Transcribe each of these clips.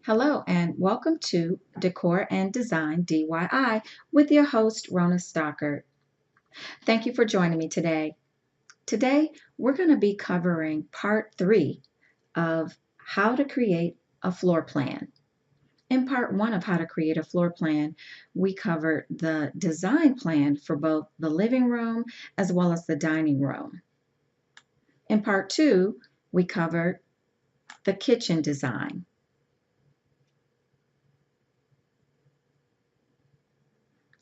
Hello and welcome to Decor and Design DIY with your host, Rona Stockard. Thank you for joining me today. Today, we're going to be covering part three of how to create a floor plan. In part one of how to create a floor plan, we covered the design plan for both the living room as well as the dining room. In part two, we covered the kitchen design.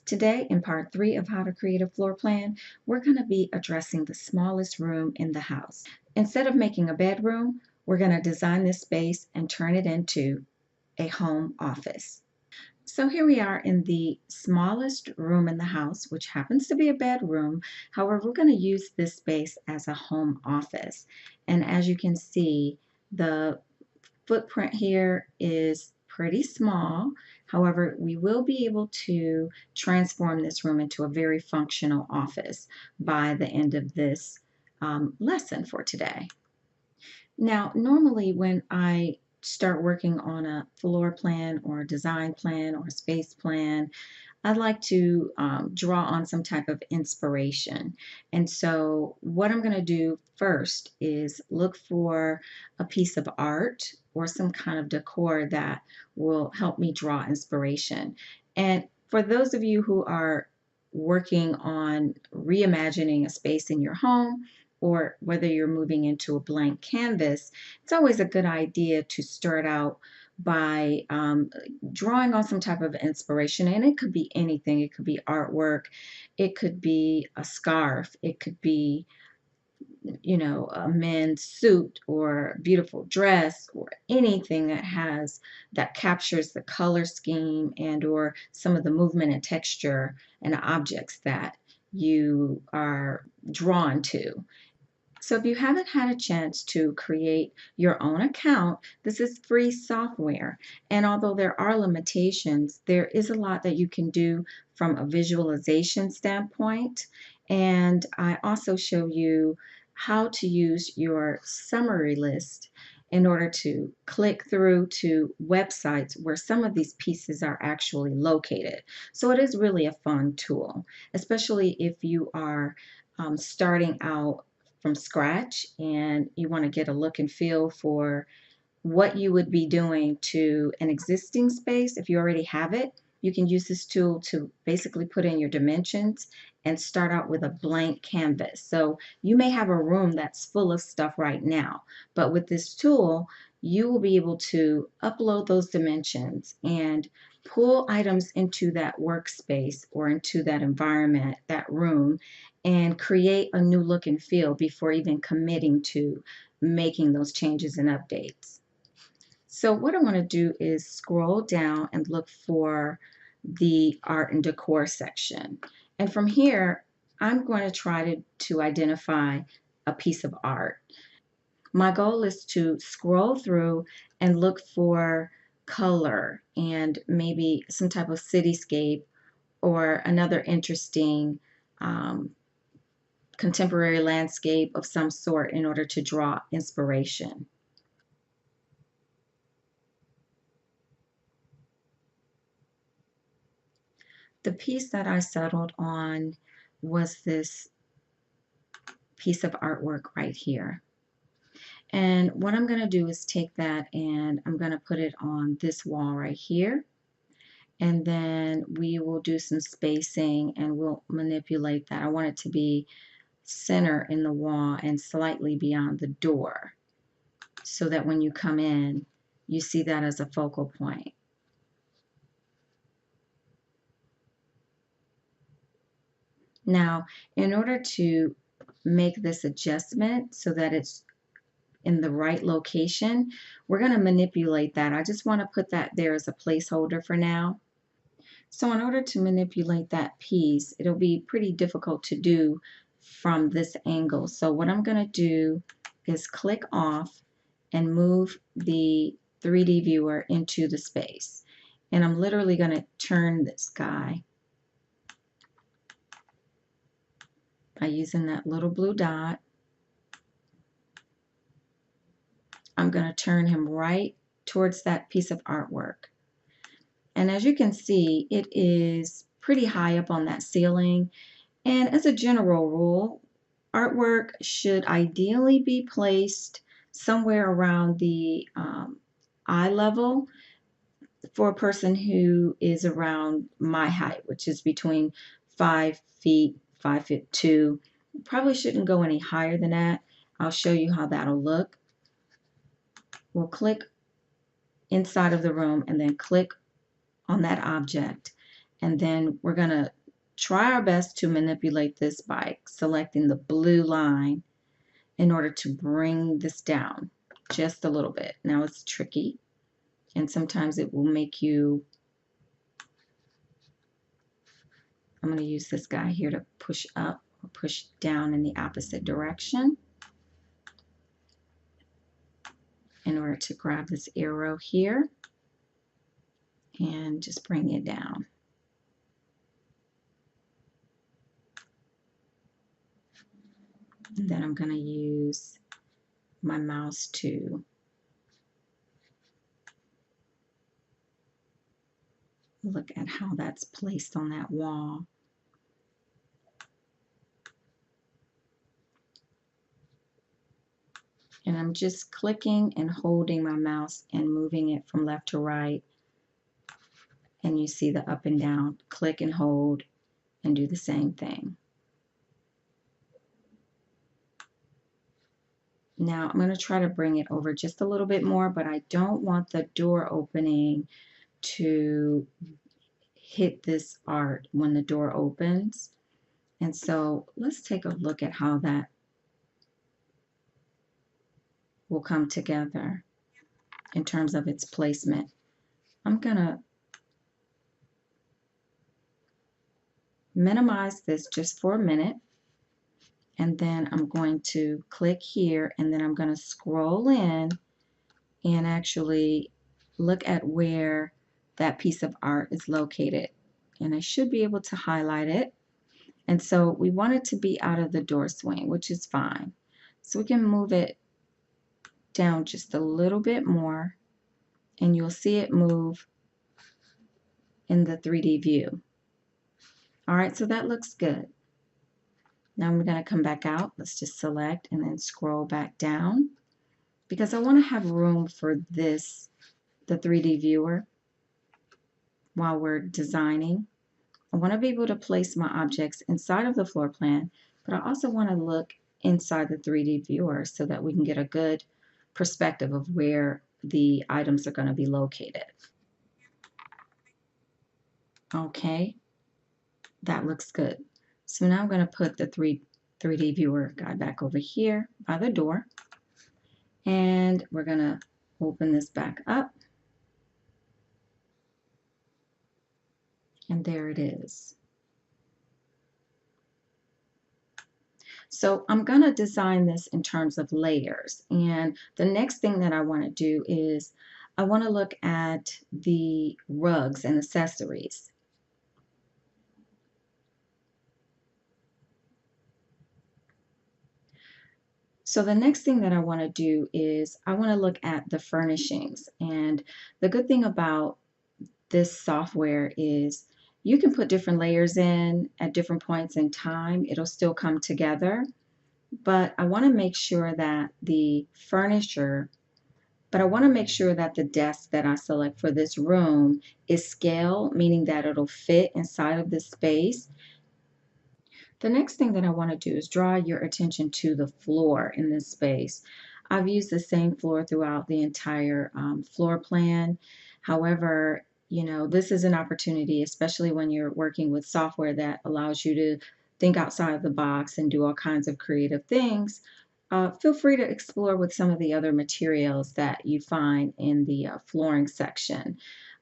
Today, in part three of how to create a floor plan, we're going to be addressing the smallest room in the house. Instead of making a bedroom, we're going to design this space and turn it into a home office. So here we are in the smallest room in the house, which happens to be a bedroom. However, we're going to use this space as a home office. And as you can see, the footprint here is pretty small. However, we will be able to transform this room into a very functional office by the end of this lesson for today. Now, normally when I start working on a floor plan or a design plan or a space plan, I like to draw on some type of inspiration. And so what I'm going to do first is look for a piece of art or some kind of decor that will help me draw inspiration. And for those of you who are working on reimagining a space in your home, or whether you're moving into a blank canvas, it's always a good idea to start out by drawing on some type of inspiration. And it could be anything. It could be artwork. It could be a scarf. It could be, a men's suit or beautiful dress or anything that captures the color scheme and or some of the movement and texture and objects that you are drawn to. So if you haven't had a chance to create your own account, this is free software. And although there are limitations, there is a lot that you can do from a visualization standpoint. And I also show you how to use your summary list in order to click through to websites where some of these pieces are actually located. So it is really a fun tool, especially if you are starting out from scratch and you want to get a look and feel for what you would be doing to an existing space. If you already have it, you can use this tool to basically put in your dimensions and start out with a blank canvas. So you may have a room that's full of stuff right now, but with this tool, you will be able to upload those dimensions and pull items into that workspace or into that environment, that room, and create a new look and feel before even committing to making those changes and updates. So what I want to do is scroll down and look for the art and decor section. And from here, I'm going to try to identify a piece of art. My goal is to scroll through and look for color and maybe some type of cityscape or another interesting contemporary landscape of some sort in order to draw inspiration. The piece that I settled on was this piece of artwork right here. And what I'm going to do is take that and I'm going to put it on this wall right here. And then we will do some spacing and we'll manipulate that. I want it to be center in the wall and slightly beyond the door so that when you come in, you see that as a focal point. Now, in order to make this adjustment so that it's in the right location, we're going to manipulate that. I just want to put that there as a placeholder for now. So in order to manipulate that piece, it'll be pretty difficult to do from this angle. So what I'm going to do is click off and move the 3D viewer into the space. And I'm literally going to turn this guy by using that little blue dot. I'm going to turn him right towards that piece of artwork. And as you can see, it is pretty high up on that ceiling. And as a general rule, artwork should ideally be placed somewhere around the eye level for a person who is around my height, which is between 5 feet, 5'2". Probably shouldn't go any higher than that. I'll show you how that'll look. We'll click inside of the room and then click on that object. And then we're going to try our best to manipulate this by selecting the blue line in order to bring this down just a little bit. Now it's tricky, and sometimes it will make you, I'm going to use this guy here to push up or push down in the opposite direction in order to grab this arrow here and just bring it down. And then I'm going to use my mouse to look at how that's placed on that wall. And I'm just clicking and holding my mouse and moving it from left to right. And you see the up and down. Click and hold and do the same thing. Now I'm going to try to bring it over just a little bit more, but I don't want the door opening to hit this art when the door opens. And so let's take a look at how that will come together in terms of its placement. I'm going to minimize this just for a minute, and then I'm going to click here, and then I'm going to scroll in and actually look at where that piece of art is located. And I should be able to highlight it. And so we want it to be out of the door swing, which is fine. So we can move it down just a little bit more, and you'll see it move in the 3D view. All right, so that looks good. Now I'm going to come back out. Let's just select and then scroll back down, because I want to have room for this, the 3D viewer, while we're designing. I want to be able to place my objects inside of the floor plan, but I also want to look inside the 3D viewer so that we can get a good perspective of where the items are going to be located. Okay, that looks good. So now I'm going to put the 3D viewer guy back over here by the door, and we're going to open this back up, and there it is. So I'm going to design this in terms of layers, and the next thing that I want to do is I want to look at the rugs and accessories. So the next thing that I want to do is I want to look at the furnishings, and the good thing about this software is you can put different layers in at different points in time. It'll still come together, but I want to make sure that the furniture, but I want to make sure that the desk that I select for this room is scale, meaning that it'll fit inside of this space. The next thing that I want to do is draw your attention to the floor in this space. I've used the same floor throughout the entire floor plan. However, you know, this is an opportunity, especially when you're working with software that allows you to think outside of the box and do all kinds of creative things. Feel free to explore with some of the other materials that you find in the flooring section.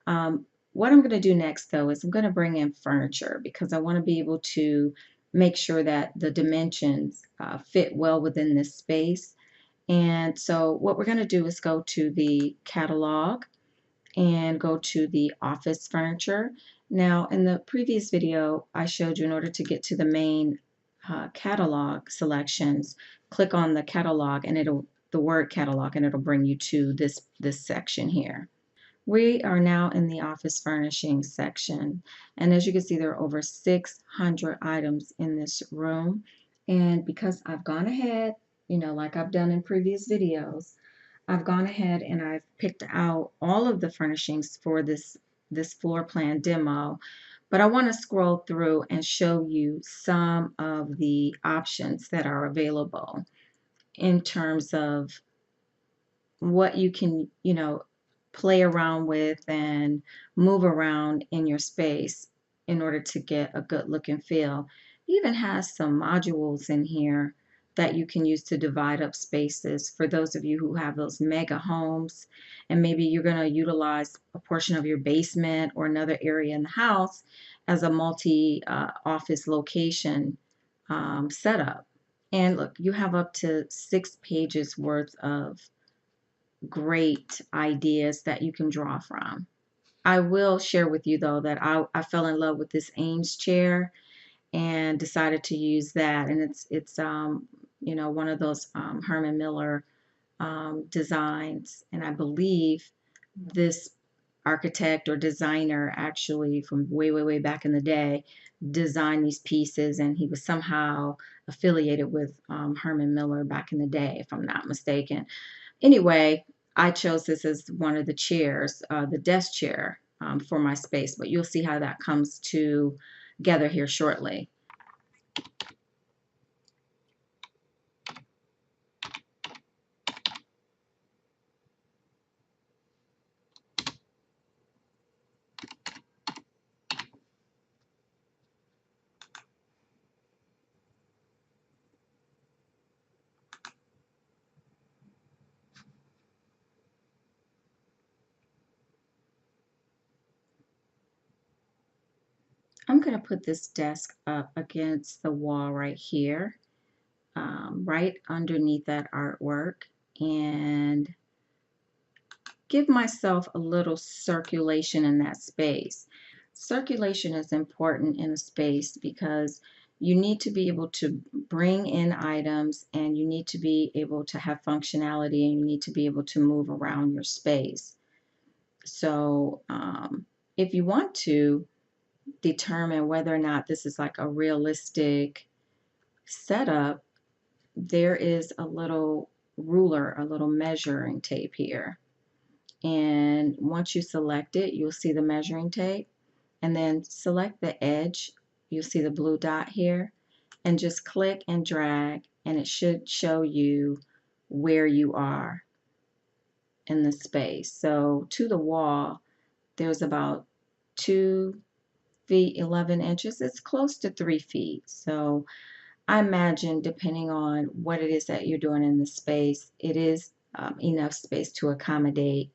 What I'm going to do next, though, is I'm going to bring in furniture because I want to be able to make sure that the dimensions fit well within this space. And so what we're going to do is go to the catalog and go to the office furniture. Now, in the previous video, I showed you in order to get to the main catalog selections, click on the catalog and it'll the word catalog, and it'll bring you to this section here. We are now in the office furnishings section, and as you can see, there are over 600 items in this room. And because I've gone ahead, like I've done in previous videos, I've gone ahead and I've picked out all of the furnishings for this floor plan demo, but I want to scroll through and show you some of the options that are available in terms of what you can, play around with and move around in your space in order to get a good look and feel. It even has some modules in here that you can use to divide up spaces for those of you who have those mega homes, and maybe you're going to utilize a portion of your basement or another area in the house as a multi office location setup. And look, you have up to 6 pages worth of great ideas that you can draw from. I will share with you though that I fell in love with this Ames chair and decided to use that, and it's one of those Herman Miller designs, and I believe this architect or designer actually from way back in the day designed these pieces, and he was somehow affiliated with Herman Miller back in the day, if I'm not mistaken. Anyway, I chose this as one of the chairs, the desk chair for my space, but you'll see how that comes together here shortly. I'm going to put this desk up against the wall right here, right underneath that artwork, and give myself a little circulation in that space. Circulation is important in a space because you need to be able to bring in items, and you need to be able to have functionality, and you need to be able to move around your space. So if you want to determine whether or not this is like a realistic setup, there is a little ruler, a little measuring tape here. And once you select it, you'll see the measuring tape, and then select the edge. You'll see the blue dot here, and just click and drag, and it should show you where you are in the space. So to the wall, there's about 2 feet 11 inches. It's close to 3 feet. So I imagine, depending on what it is that you're doing in the space, it is enough space to accommodate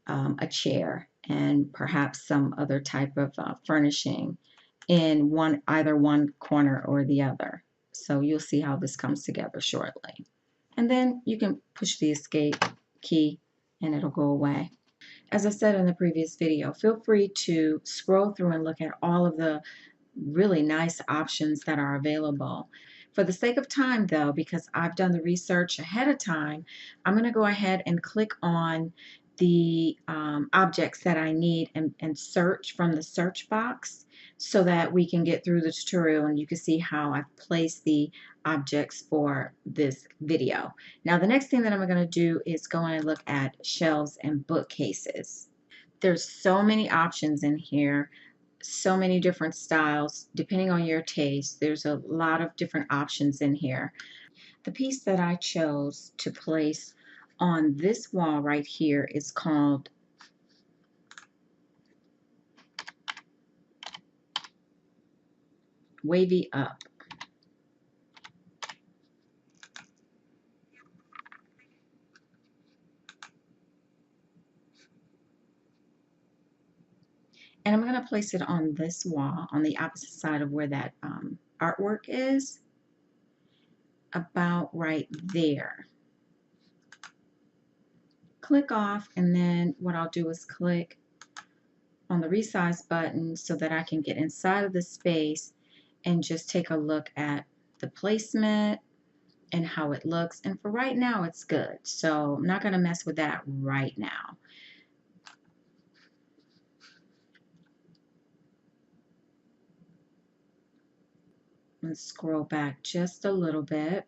a chair and perhaps some other type of furnishing in either one corner or the other. So you'll see how this comes together shortly. And then you can push the escape key and it'll go away. As I said in the previous video, feel free to scroll through and look at all of the really nice options that are available. For the sake of time though, because I've done the research ahead of time, I'm going to go ahead and click on the objects that I need and search from the search box so that we can get through the tutorial and you can see how I've placed the objects for this video. Now the next thing that I'm going to do is go in and look at shelves and bookcases. There's so many options in here, so many different styles depending on your taste. There's a lot of different options in here. The piece that I chose to place on this wall right here is called Wavy Up. And I'm going to place it on this wall on the opposite side of where that artwork is, about right there. Click off, and then what I'll do is click on the resize button so that I can get inside of the space and just take a look at the placement and how it looks. And for right now, it's good. So I'm not going to mess with that right now. Let's scroll back just a little bit.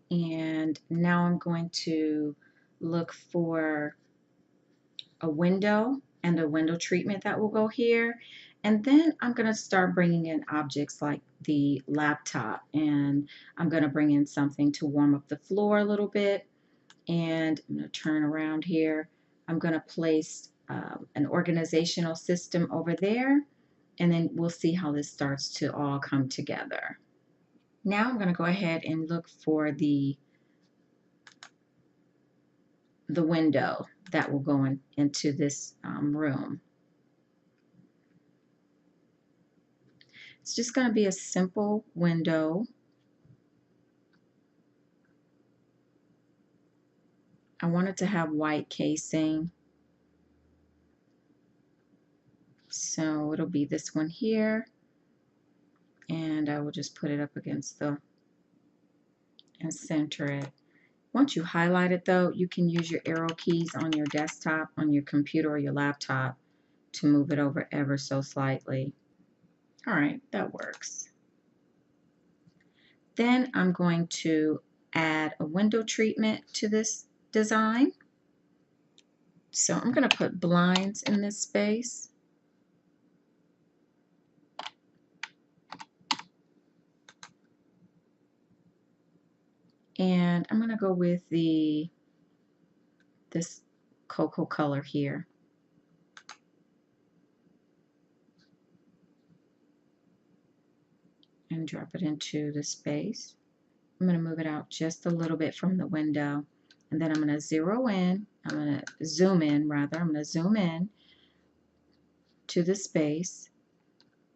And now I'm going to look for a window and a window treatment that will go here. And then I'm going to start bringing in objects like the laptop, and I'm going to bring in something to warm up the floor a little bit. And I'm going to turn around here. I'm going to place an organizational system over there, and then we'll see how this starts to all come together. Now I'm going to go ahead and look for the window that will go into this room. It's just going to be a simple window. I want it to have white casing. So it'll be this one here. And I will just put it up against and center it. Once you highlight it though, you can use your arrow keys on your desktop, on your computer or your laptop to move it over ever so slightly. All right, that works. Then I'm going to add a window treatment to this design. So I'm going to put blinds in this space. And I'm going to go with this cocoa color here. And drop it into the space. I'm going to move it out just a little bit from the window. And then I'm going to zero in. I'm going to zoom in, rather. I'm going to zoom in to the space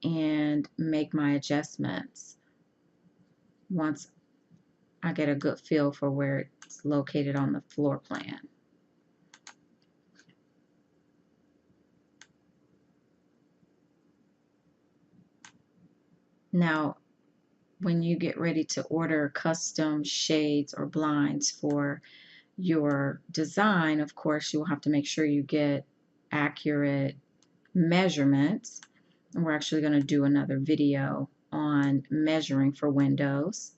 and make my adjustments once I get a good feel for where it's located on the floor plan. Now, when you get ready to order custom shades or blinds for your design, of course, you'll have to make sure you get accurate measurements. And we're actually going to do another video on measuring for windows.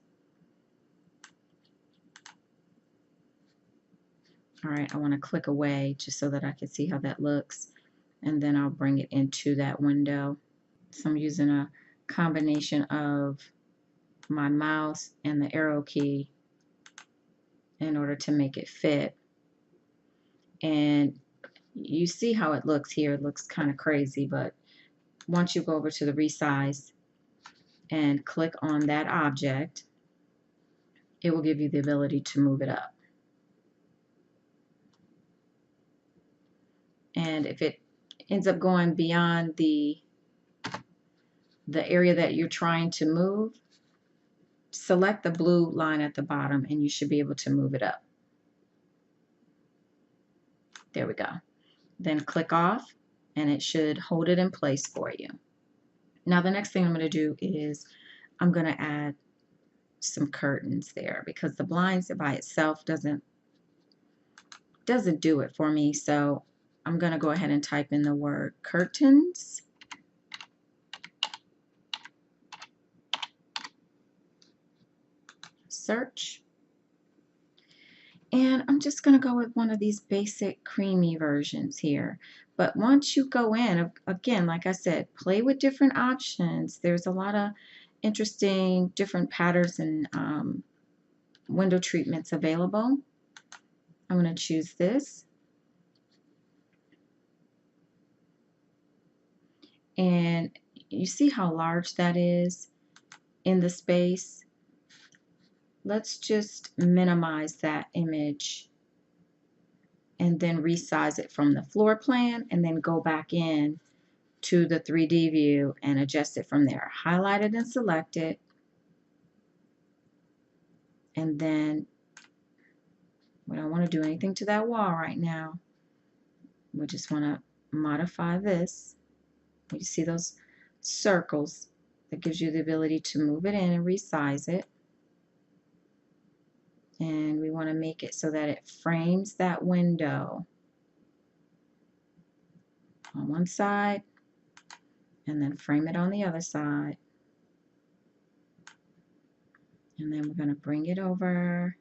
All right, I want to click away just so that I can see how that looks, and then I'll bring it into that window. So I'm using a combination of my mouse and the arrow key in order to make it fit. And you see how it looks here. It looks kind of crazy, but once you go over to the resize and click on that object, it will give you the ability to move it up. And if it ends up going beyond the area that you're trying to move, select the blue line at the bottom and you should be able to move it up. There we go. Then click off and it should hold it in place for you. Now the next thing I'm going to do is I'm going to add some curtains there because the blinds by itself doesn't do it for me. So I'm going to go ahead and type in the word curtains. Search. And I'm just going to go with one of these basic creamy versions here. But once you go in, again, like I said, play with different options. There's a lot of interesting different patterns and window treatments available. I'm going to choose this. And you see how large that is in the space? Let's just minimize that image and then resize it from the floor plan and then go back in to the 3D view and adjust it from there. Highlight it and select it. And then we don't want to do anything to that wall right now. We just want to modify this. You see those circles? That gives you the ability to move it in and resize it. And we want to make it so that it frames that window on one side and then frame it on the other side. And then we're going to bring it over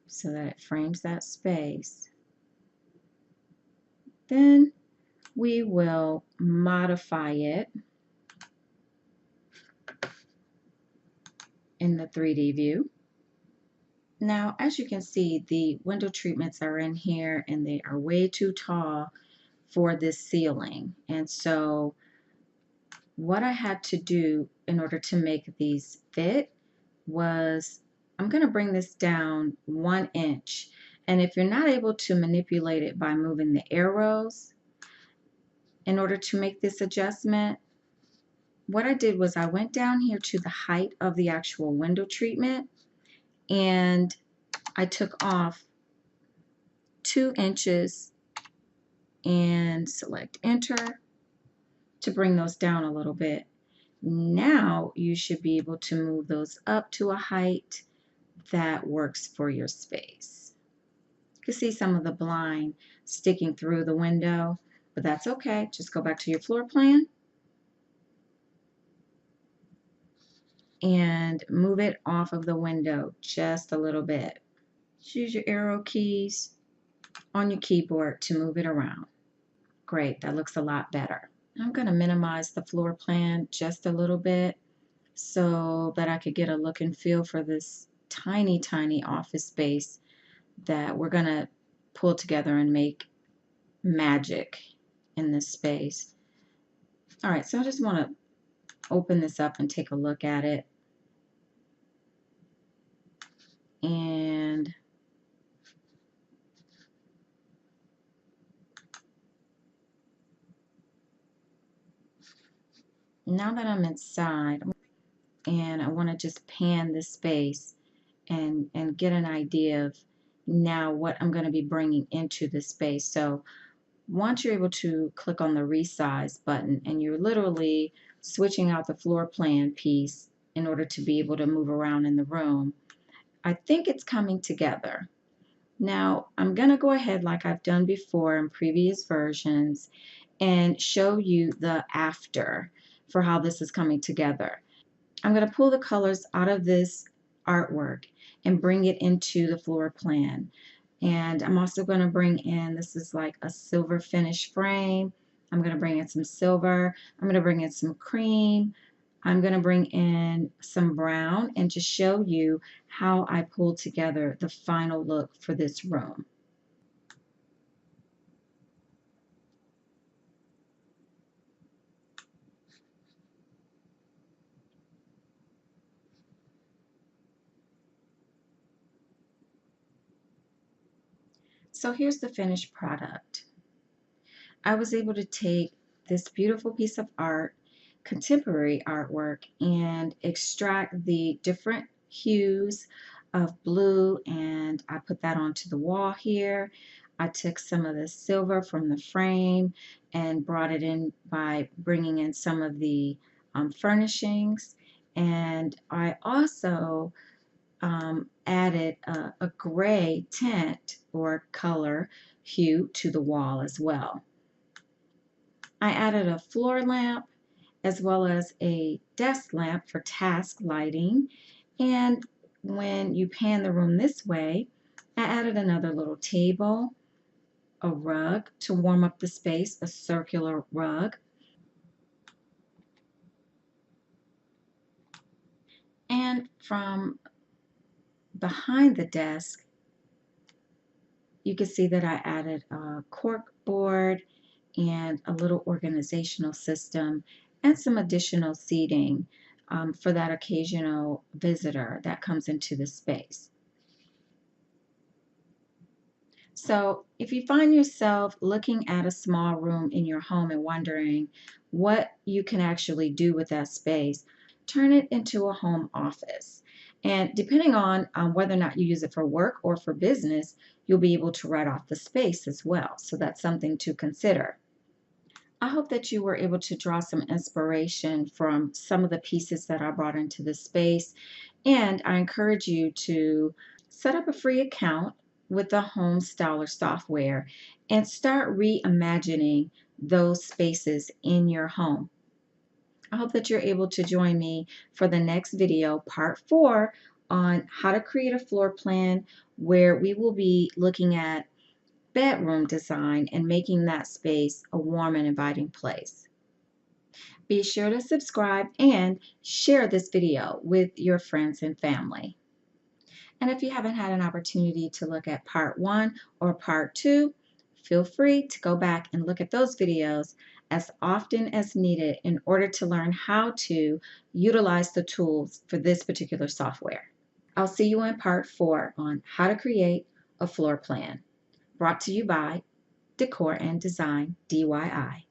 so that it frames that space. Then we will modify it in the 3D view. Now, as you can see, the window treatments are in here and they are way too tall for this ceiling. And so what I had to do in order to make these fit was I'm going to bring this down 1 inch. And if you're not able to manipulate it by moving the arrows in order to make this adjustment, what I did was I went down here to the height of the actual window treatment and I took off 2 inches and select enter to bring those down a little bit. Now you should be able to move those up to a height that works for your space. You can see some of the blind sticking through the window, but that's okay. Just go back to your floor plan and move it off of the window just a little bit. Just use your arrow keys on your keyboard to move it around. Great, that looks a lot better. I'm going to minimize the floor plan just a little bit so that I could get a look and feel for this tiny, tiny office space that we're going to pull together and make magic in this space. All right, so I just want to open this up and take a look at it. And now that I'm inside, and I want to just pan this space and get an idea of now what I'm going to be bringing into this space. So once you're able to click on the resize button and you're literally switching out the floor plan piece in order to be able to move around in the room, I think it's coming together. Now I'm going to go ahead like I've done before in previous versions and show you the after for how this is coming together. I'm going to pull the colors out of this artwork and bring it into the floor plan. And I'm also going to bring in, this is like a silver finish frame. I'm going to bring in some silver. I'm going to bring in some cream. I'm going to bring in some brown and just show you how I pulled together the final look for this room. So here's the finished product. I was able to take this beautiful piece of art, contemporary artwork, and extract the different hues of blue, and I put that onto the wall here. I took some of the silver from the frame and brought it in by bringing in some of the furnishings, and I also added a gray tint or color hue to the wall as well. I added a floor lamp as well as a desk lamp for task lighting. And when you pan the room this way, I added another little table, a rug to warm up the space, a circular rug. And from behind the desk, you can see that I added a cork board and a little organizational system and some additional seating for that occasional visitor that comes into the space. So if you find yourself looking at a small room in your home and wondering what you can actually do with that space, turn it into a home office. And depending on whether or not you use it for work or for business, you'll be able to write off the space as well. So that's something to consider. I hope that you were able to draw some inspiration from some of the pieces that I brought into this space. And I encourage you to set up a free account with the Home Styler software and start reimagining those spaces in your home. I hope that you're able to join me for the next video, part 4, on how to create a floor plan, where we will be looking at bedroom design and making that space a warm and inviting place. Be sure to subscribe and share this video with your friends and family. And if you haven't had an opportunity to look at part 1 or part 2, feel free to go back and look at those videos as often as needed in order to learn how to utilize the tools for this particular software. I'll see you in part 4 on how to create a floor plan, brought to you by Decor and Design DIY.